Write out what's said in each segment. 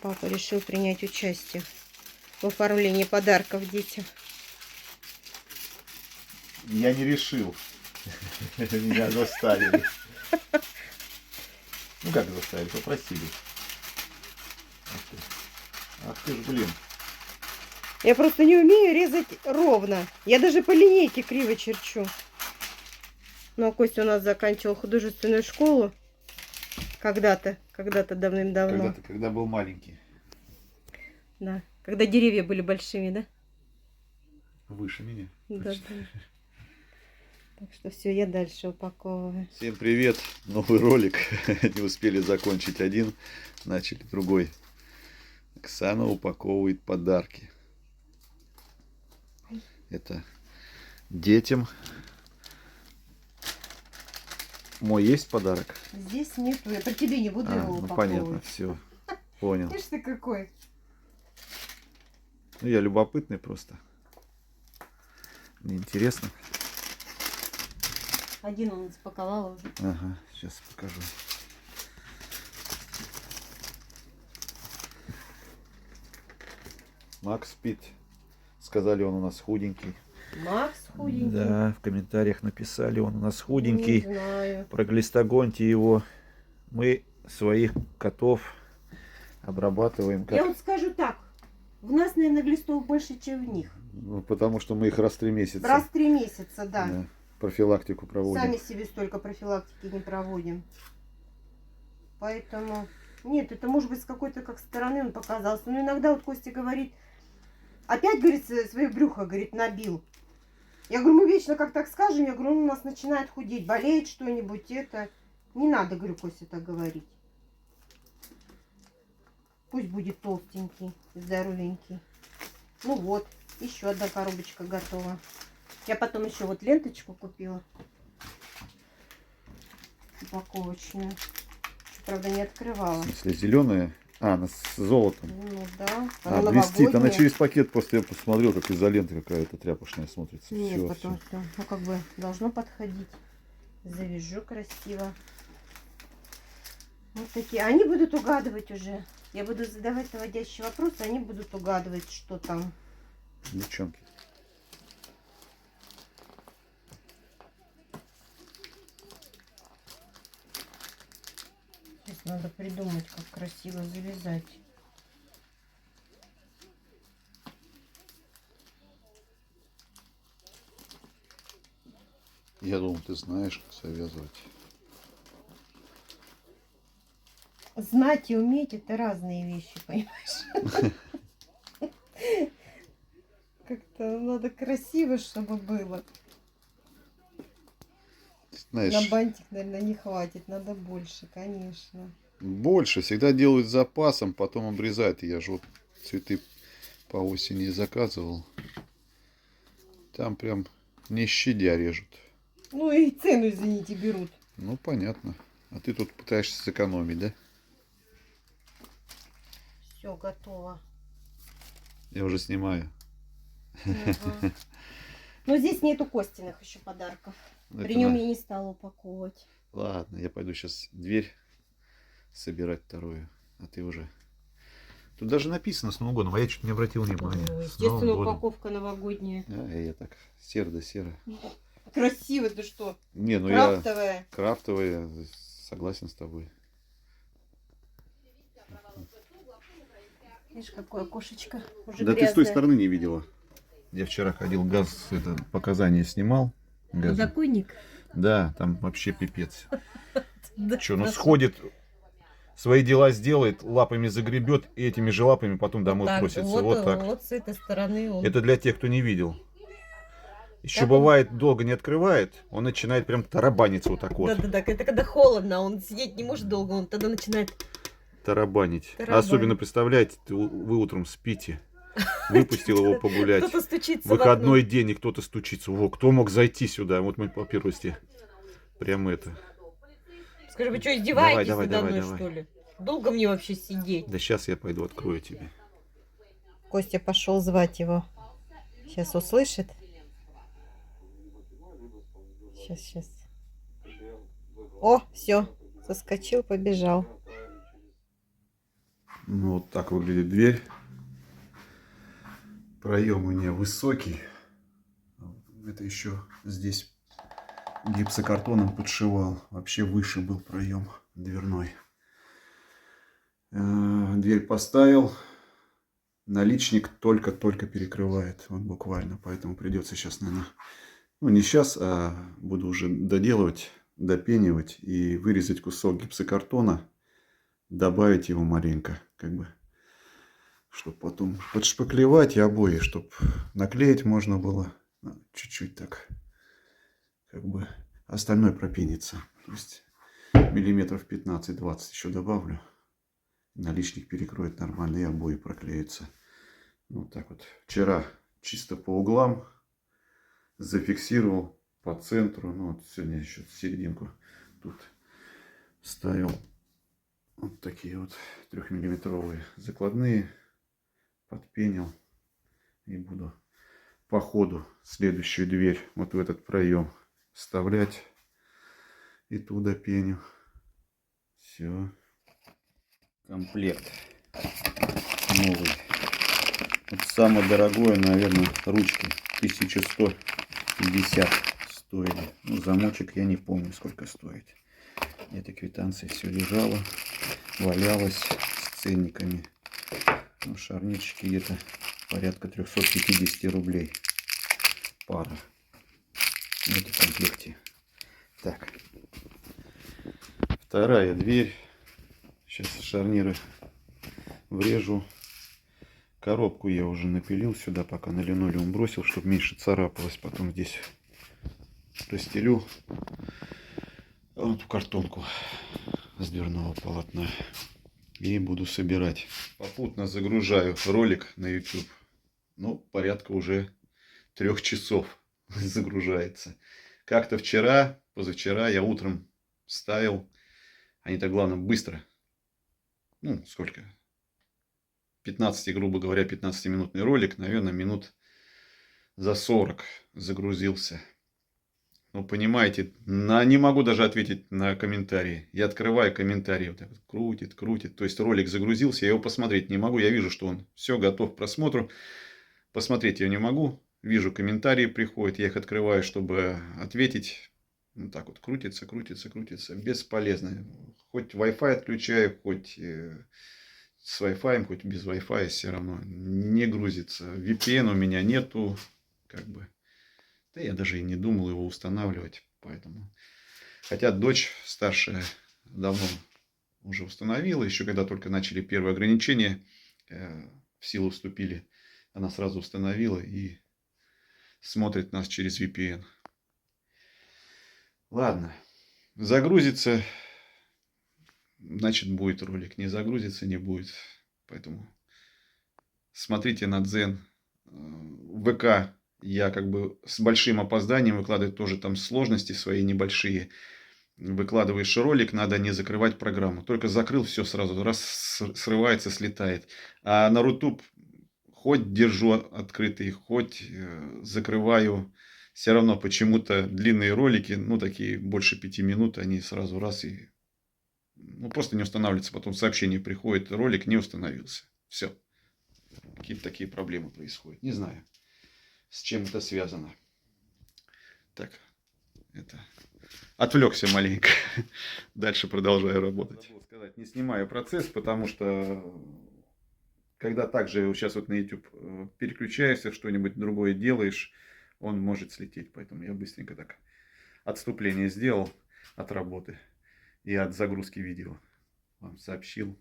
Папа решил принять участие в оформлении подарков детям. Я не решил. Меня заставили. Ну как заставили? Попросили. Ах ты ж, блин. Я просто не умею резать ровно. Я даже по линейке криво черчу. Ну, а Костя у нас заканчивал художественную школу. Когда-то давным-давно. Когда был маленький. Да. Когда деревья были большими, да? Выше меня. Да. Так что все, я дальше упаковываю. Всем привет. Новый ролик. Не успели закончить один. Начали другой. Оксана упаковывает подарки. Это детям. Мой есть подарок? Здесь нету. Я по тебе не буду его Ну упаковывать. понятно, все. Понял. Видишь ты какой? Ну, я любопытный просто. Мне интересно. Один он запаковал уже. Ага, сейчас покажу. Макс спит. Сказали, он у нас худенький. Макс худенький? Да, в комментариях написали, он у нас худенький. Не знаю. Проглистогоньте его. Мы своих котов обрабатываем как... Я вот скажу так. В нас, наверное, глистов больше, чем в них. Ну, потому что мы их раз в 3 месяца. Раз в 3 месяца, да. Да, профилактику проводим. Сами себе столько профилактики не проводим. Поэтому... Нет, это может быть с какой-то как стороны он показался. Но иногда вот Костя говорит... Опять, говорит, свое брюхо, говорит, набил. Я говорю, мы вечно как так скажем. Я говорю, он у нас начинает худеть. Болеет что-нибудь, это... Не надо, говорю, Костя, так говорить. Пусть будет толстенький, здоровенький. Ну вот, еще одна коробочка готова. Я потом еще вот ленточку купила. Упаковочную. Правда, не открывала. В смысле, зеленая? А, она с золотом. Ну да. А, блестит. Она через пакет просто, я посмотрел, как изолента какая-то тряпочная смотрится. Нет, Всё, потом всё. что, ну как бы должно подходить. Завяжу красиво. Вот такие. Они будут угадывать уже. Я буду задавать наводящие вопросы, они будут угадывать, что там. Девчонки. Сейчас надо придумать, как красиво завязать. Я думал, ты знаешь, как завязывать. Знать и уметь — это разные вещи, понимаешь? Как-то надо красиво, чтобы было. Знаешь, На бантик, наверное, не хватит. Надо больше, конечно. больше всегда делают с запасом, потом обрезают. Я же вот цветы по осени заказывал. Там прям не щадя режут. Ну и цену, извините, берут. Ну, понятно. А ты тут пытаешься сэкономить, да? Все, готово. Я уже снимаю. Ага. Но здесь нету Костиных еще подарков. Это При нем я не стала упаковывать. Ладно, я пойду сейчас дверь собирать вторую. А ты уже... Тут даже написано с Новым годом, а я чуть не обратил внимания. Ну, С Новым естественно, годом. упаковка новогодняя. А, я так, серо да серо. Красиво, ты что? Не, ну Крафтовая. я крафтовая, согласен с тобой. Видишь, какое окошечко уже Да грязное. ты с той стороны не видела. Я вчера ходил, газ, это, показания снимал. Газу. Подоконник? Да, там вообще пипец. Да. Че, ну сходит, свои дела сделает, лапами загребет, и этими же лапами потом домой Так, просится. вот так. Вот с этой стороны он. Это для тех, кто не видел. Еще Так бывает, долго не открывает, он начинает прям тарабаниться вот так вот. Да-да-да, это когда холодно, он сидеть не может долго, он тогда начинает... Тарабанить. Тарабанить. Особенно, представляете, вы утром спите, выпустил его погулять. Кто-то стучится Выходной день, и кто-то стучится. Во, кто мог зайти сюда? Вот мы по первости. Прям это. Скажи, вы что, издеваетесь Давай, надо давай, мной, давай. что ли? Долго мне вообще сидеть? Да сейчас я пойду открою тебе. Костя пошел звать его. Сейчас услышит. Сейчас. О, все. Соскочил, побежал. Ну, вот так выглядит дверь. Проем у нее высокий. Это еще здесь гипсокартоном подшивал. Вообще выше был проем дверной. Дверь поставил. Наличник только-только перекрывает. Он буквально. Поэтому придется сейчас, наверное... Ну, не сейчас, а буду уже доделывать, допенивать и вырезать кусок гипсокартона. Добавить его маленько, как бы, чтобы потом подшпаклевать и обои, чтобы наклеить можно было чуть-чуть так, как бы, остальное пропенится. То есть миллиметров 15-20 еще добавлю. Наличник перекроет нормально и обои проклеятся. Вот так вот. Вчера чисто по углам зафиксировал по центру. Ну вот сегодня еще серединку тут ставил. Вот такие вот 3-миллиметровые закладные. Подпенил. И буду по ходу следующую дверь вот в этот проем вставлять. И туда пеню. Все. Комплект новый. Вот самое дорогое, наверное, ручки 1150 стоили. Ну, замочек я не помню, сколько стоит. Эта квитанция все лежала, валялась с ценниками. Ну, шарнирчики где-то порядка 350 рублей пара. В этом комплекте. Так. Вторая дверь. Сейчас шарниры врежу. Коробку я уже напилил сюда, пока на линолеум бросил, чтобы меньше царапалось. Потом здесь расстелю вот картонку с дверного полотна и буду собирать. Попутно загружаю ролик на YouTube. Ну, порядка уже 3 часов загружается. Как-то вчера, позавчера я утром ставил, а не так главное, быстро. Ну, сколько? 15, грубо говоря, 15-минутный ролик, наверное, минут за 40 загрузился. Ну, понимаете, не могу даже ответить на комментарии. Я открываю комментарии, вот так вот крутит, крутит. То есть ролик загрузился, я его посмотреть не могу. Я вижу, что он все готов к просмотру. Посмотреть я не могу. Вижу, комментарии приходят, я их открываю, чтобы ответить. Вот так вот крутится, крутится, крутится. Бесполезно. Хоть Wi-Fi отключаю, хоть с Wi-Fi, хоть без Wi-Fi, все равно не грузится. VPN у меня нету, как бы. Да я даже и не думал его устанавливать, поэтому. Хотя дочь старшая давно уже установила, еще когда только начали первые ограничения в силу вступили, она сразу установила и смотрит нас через VPN. Ладно, загрузится, значит будет ролик, не загрузится, не будет, поэтому смотрите на Дзен. ВК я как бы с большим опозданием выкладываю, тоже там сложности свои небольшие. Выкладываешь ролик, надо не закрывать программу. Только закрыл, все сразу раз срывается, слетает. А на Рутуб хоть держу открытый, хоть закрываю, все равно почему-то длинные ролики, ну такие больше 5 минут, они сразу раз и ну, просто не устанавливаются. Потом сообщение приходит, ролик не установился. Все. Какие-то такие проблемы происходят. Не знаю, с чем это связано. Так, это... Отвлекся маленько. Дальше продолжаю работать. Забыл сказать, не снимаю процесс, потому что когда также сейчас вот на YouTube переключаешься, что-нибудь другое делаешь, он может слететь. Поэтому я быстренько так отступление сделал от работы и от загрузки видео. Вам сообщил,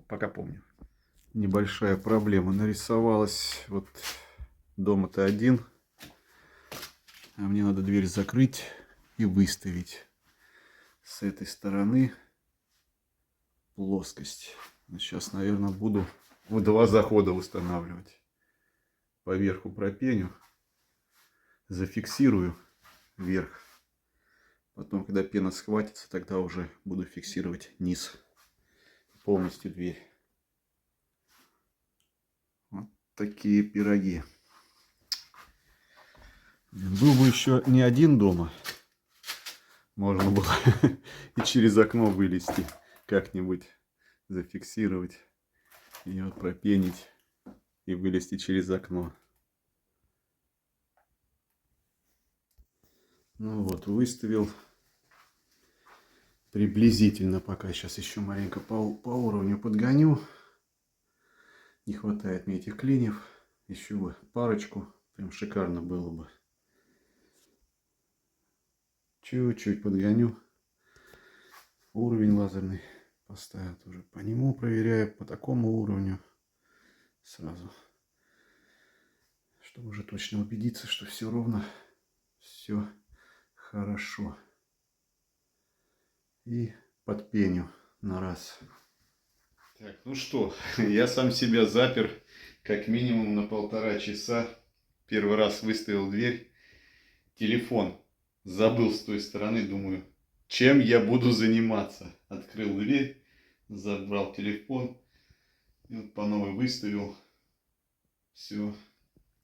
пока помню. Небольшая проблема нарисовалась. Вот дома-то один. А мне надо дверь закрыть и выставить с этой стороны плоскость. Сейчас, наверное, буду в 2 захода устанавливать. Поверху пропеню, зафиксирую вверх. Потом, когда пена схватится, тогда уже буду фиксировать низ. Полностью дверь. Вот такие пироги. Был бы еще не один дома. Можно было и через окно вылезти, как-нибудь зафиксировать. ее пропенить и вылезти через окно. Ну вот, выставил приблизительно пока. Сейчас еще маленько по уровню подгоню. Не хватает мне этих клиньев. Еще бы парочку. Прям шикарно было бы. Чуть-чуть подгоню. Уровень лазерный поставил тоже. По нему проверяю, по такому уровню. Сразу. Чтобы уже точно убедиться, что все ровно. Все хорошо. И подпеню на раз. Так, ну что, я сам себя запер как минимум на 1,5 часа. Первый раз выставил дверь. Телефон забыл с той стороны. Думаю, чем я буду заниматься. Открыл дверь, забрал телефон. И вот по новой выставил. Все.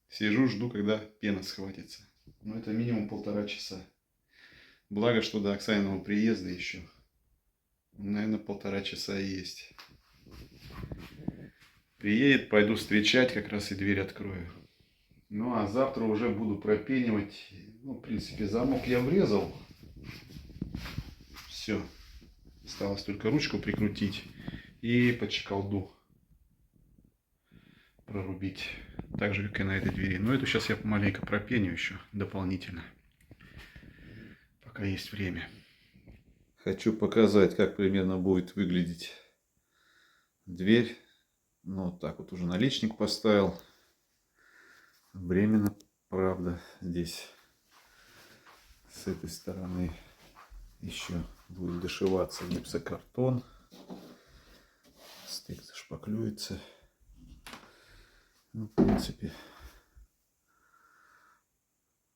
Сижу, жду, когда пена схватится. Ну, это минимум 1,5 часа. Благо, что до Оксаниного приезда еще, наверное, 1,5 часа есть. Приедет, пойду встречать, как раз и дверь открою. Ну, а завтра уже буду пропенивать. Ну, в принципе, замок я врезал. Все. Осталось только ручку прикрутить и под чекалду прорубить. Так же, как и на этой двери. Но эту сейчас я маленько пропеню еще дополнительно. Пока есть время. Хочу показать, как примерно будет выглядеть дверь. Ну, вот так вот уже наличник поставил. Временно, правда, здесь с этой стороны еще будет дошиваться гипсокартон. Стык зашпаклюется. Ну, в принципе,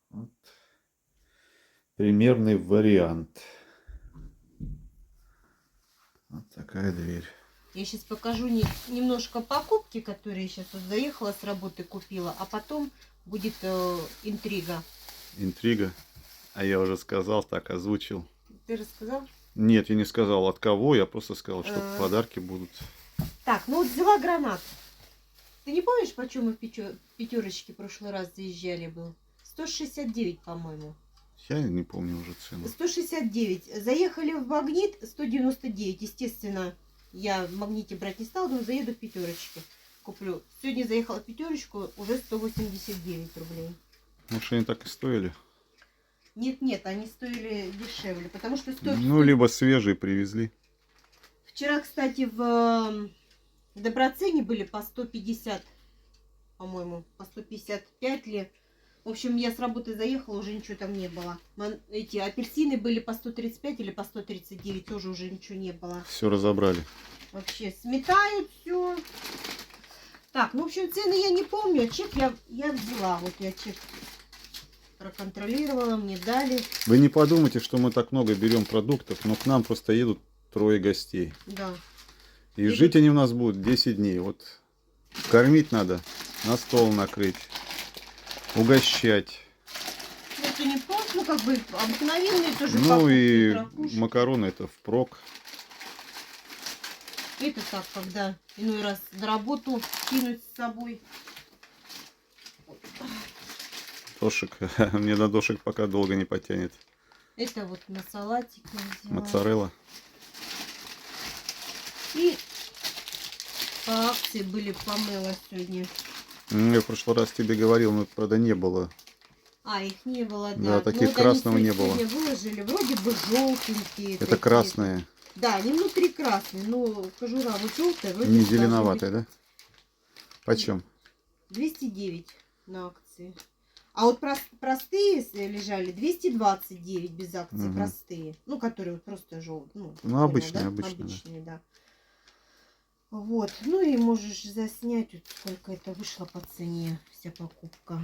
вот примерный вариант. Вот такая дверь. Я сейчас покажу немножко покупки, которые сейчас вот заехала с работы, купила, а потом будет интрига. Интрига? А я уже сказал, так озвучил. Ты рассказал? Нет, я не сказал от кого, я просто сказал, что подарки будут. Так, ну вот взяла гранат. Ты не помнишь, почем мы в пятерочке в прошлый раз заезжали был? 169, по-моему. Я не помню уже цену. 169. Заехали в Магнит 199. Естественно, я в Магните брать не стала, но заеду в пятерочке. Куплю. Сегодня заехала в пятерочку, уже 189 рублей. Может, они так и стоили? Нет, они стоили дешевле, потому что стоят... Ну, либо свежие привезли. Вчера, кстати, в Доброцене были по 150, по-моему, по 155 ли. В общем, я с работы заехала, уже ничего там не было. Эти апельсины были по 135 или по 139, тоже уже ничего не было. Все разобрали. Вообще сметают все. Так, ну, в общем, цены я не помню. Чек я взяла. Вот я чек проконтролировала, мне дали. Вы не подумайте, что мы так много берем продуктов, но к нам просто едут 3 гостей. Да. И жить они у нас будут 10 дней. Вот кормить надо, на стол накрыть, угощать. Это не просто, ну, как бы обыкновенные тоже. Ну и покупки, макароны это впрок. Это так, когда иной раз на работу кинуть с собой. Дошек. Мне на дошек пока долго не потянет. Это вот на салатик я взяла. Моцарелла. И по акции были помыла сегодня. Я в прошлый раз тебе говорил, но правда не было. А, их не было, да. Да, таких красного не было. Выложили, вроде бы желтенькие. Это красные. Да, они внутри красные, но кожура вот желтая. Вроде Не зеленоватая, да? Почем? 209 на акции. А вот простые лежали 229 без акции, Угу. простые. Ну, которые вот просто желтые. Ну, обычные, да? обычные, да. Вот. Ну и можешь заснять, вот сколько это вышло по цене, вся покупка.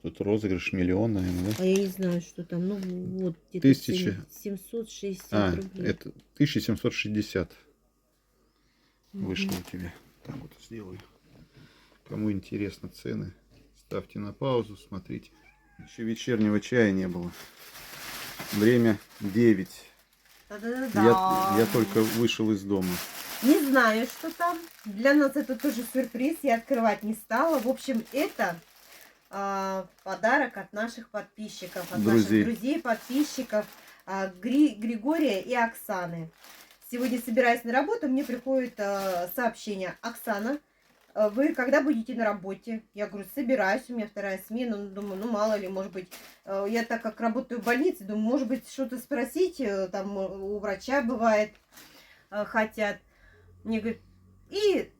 Тут розыгрыш миллион, наверное, да? А я не знаю, что там. Ну, вот где-то 760 рублей. Это 1760 вышло у тебя. Так вот сделаю. Кому интересно цены, ставьте на паузу, смотрите. Еще вечернего чая не было. Время 9. Та-да-да-да. Я только вышел из дома. Не знаю, что там. Для нас это тоже сюрприз. Я открывать не стала. В общем, это подарок от наших подписчиков, от наших друзей, подписчиков Григория и Оксаны. Сегодня, собираясь на работу, мне приходит сообщение: Оксана, вы когда будете на работе? Я говорю, собираюсь, у меня вторая смена. Ну, думаю, ну мало ли, может быть, я так как работаю в больнице, думаю, может быть, что-то спросить, там у врача бывает, хотят. Мне говорит, и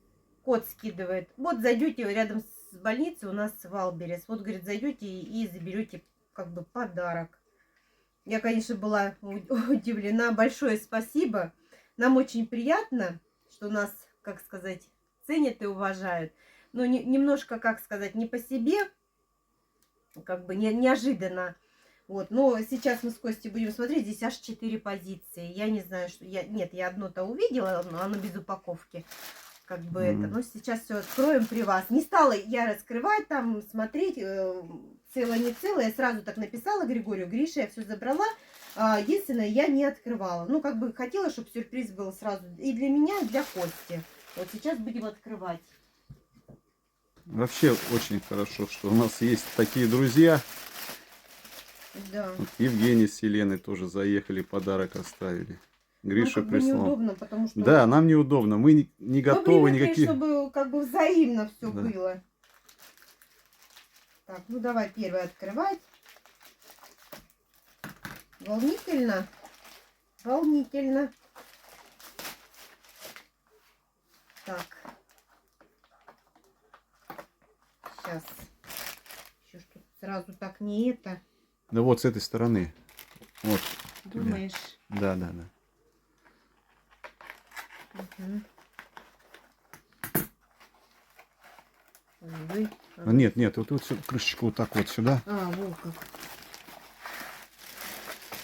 код скидывает. Вот зайдете рядом с больницей, у нас Валберес. Вот, говорит, зайдете и заберете как бы подарок. Я, конечно, была удивлена. Большое спасибо. Нам очень приятно, что нас, как сказать, ценят и уважают. Но немножко, как сказать, не по себе, как бы неожиданно. Вот, но сейчас мы с Костей будем смотреть, здесь аж 4 позиции. Я не знаю, что... Нет, я одно-то увидела, но оно без упаковки. Как бы это. Но сейчас все откроем при вас. Не стала я раскрывать там, смотреть, целое, не целое. Я сразу так написала Григорию: Гриша, я все забрала. Единственное, я не открывала. Ну, как бы хотела, чтобы сюрприз был сразу и для меня, и для Кости. Вот сейчас будем открывать. Вообще очень хорошо, что у нас есть такие друзья. Да. Вот Евгений с Еленой тоже заехали, подарок оставили. Гриша как бы прислал. неудобно, потому что... Да, нам неудобно. Мы не готовы никаких... чтобы как бы взаимно все Да. было. Так, ну давай первый открывать. Волнительно. Волнительно. Так. Сейчас. Еще что сразу так не это. Да вот с этой стороны. Вот. Думаешь? Да, да, да. Угу. Ой, Нет, нет, вот тут крышечку вот так вот сюда. вот как.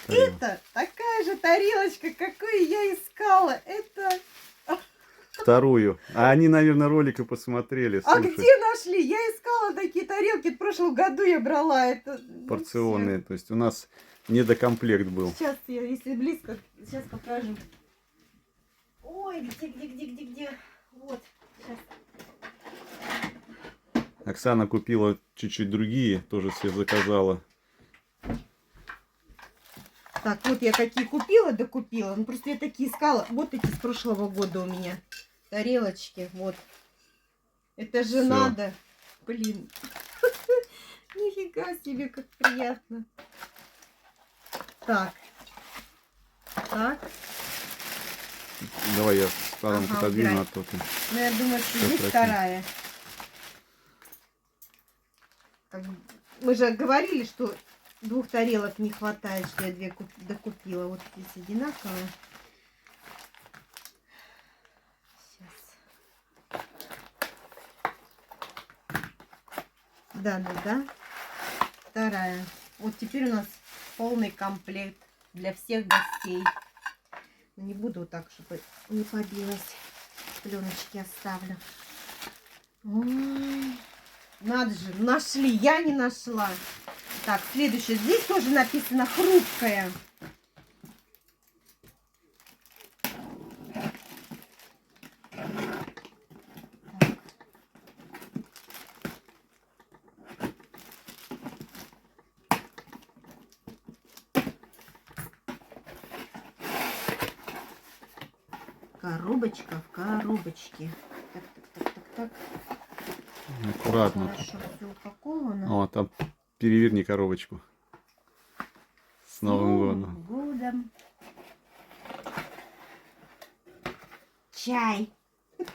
Тарелка. Это такая же тарелочка, какую я искала. Это... Вторую. А они, наверное, ролик и посмотрели. А Слушай, где нашли? Я искала такие тарелки. В прошлом году я брала это. порционные. То есть у нас недокомплект был. Сейчас я, если близко, сейчас покажу. Ой, где? Вот. Сейчас. Оксана купила чуть-чуть другие, тоже себе заказала. Так, вот я какие купила, докупила. Ну, просто я такие искала. Вот эти с прошлого года у меня тарелочки. Вот. Это же Всё. надо. Блин. Нифига себе, как приятно. Так. Так. Давай я сторонку Ага, отодвину, убирай. а то ты... Ну, я думаю, что Сейчас здесь возьму. вторая. Как бы мы же говорили, что 2 тарелок не хватает, что я 2 докупила. Вот здесь одинаковые. Сейчас. Да. Вторая. Вот теперь у нас полный комплект для всех гостей. Но не буду вот так, чтобы не побилась. Пленочки оставлю. Ой, надо же, нашли, я не нашла. Так, следующее. Здесь тоже написано хрупкая. Коробочка в коробочке. Так. Аккуратно. Хорошо все упаковано. О, там переверни коробочку. С Новым годом. Годом. Чай.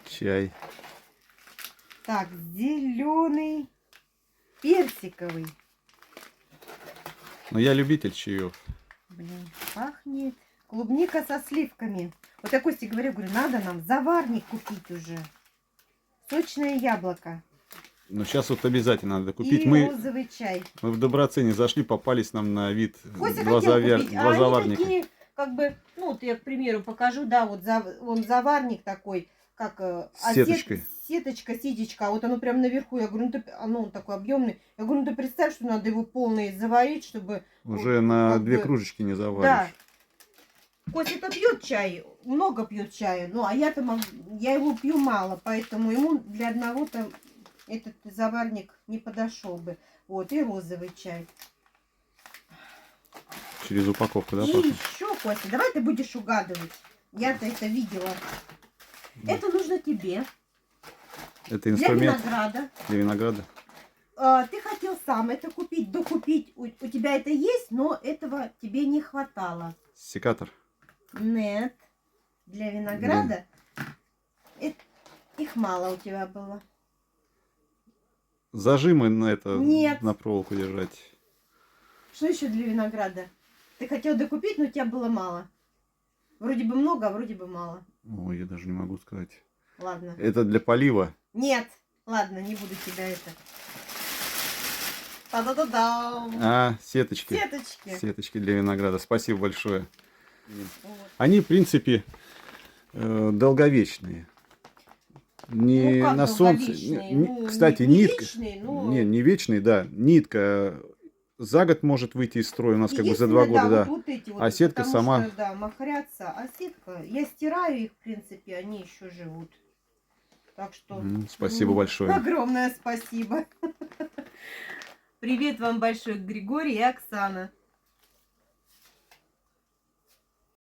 Чай. Так, зеленый, персиковый. Ну, я любитель чаев. Блин, пахнет. Клубника со сливками. Вот я Косте говорю, надо нам заварник купить уже. Сочное яблоко. Ну, сейчас вот обязательно надо купить. И Мы розовый чай. в Доброцене зашли, попались нам на вид Костя два хотел купить, два а заварника. они такие, как бы, ну, вот я, к примеру, покажу, да, вот он заварник такой, как... С сеточкой. Сеточка, ситечка, а вот оно прям наверху. Я говорю, ну, он такой объемный. Я говорю, ну, ты представь, что надо его полный заварить, чтобы... Уже вот, на как 2 бы, кружечки не да. заваришь. Костя-то пьет чай, много пьет чая, ну, а я-то я его пью мало, поэтому ему для одного-то этот заварник не подошел бы. Вот, и розовый чай. Через упаковку, да, И пахнет? еще, Костя, давай ты будешь угадывать. Я-то это видела. Это нужно тебе. Это Для инструмент винограда. для винограда. Ты хотел сам это купить, докупить. У тебя это есть, но этого тебе не хватало. Секатор. Нет. Для винограда их мало у тебя было. Зажимы на это, Нет. на проволоку держать. Что еще для винограда? Ты хотел докупить, но у тебя было мало. Вроде бы много, а вроде бы мало. Ой, я даже не могу сказать. Ладно. Это для полива. Нет. Ладно, не буду тебя это. Та-да-да-да. А, сеточки. Сеточки. Сеточки для винограда. Спасибо большое. Вот. Они, в принципе, долговечные. Не Ну, как на солнце. долговечные? Ну, Кстати, не нитка. вечные, но- Не вечные, да. Нитка за год может выйти из строя у нас как бы за 2 Единственное, года, да. вот эти вот, А сетка потому сама- что, да, махрятся, а сетка, я стираю их, в принципе, они еще живут. Так что... Спасибо большое. Огромное спасибо. Привет вам большой, Григорий и Оксана.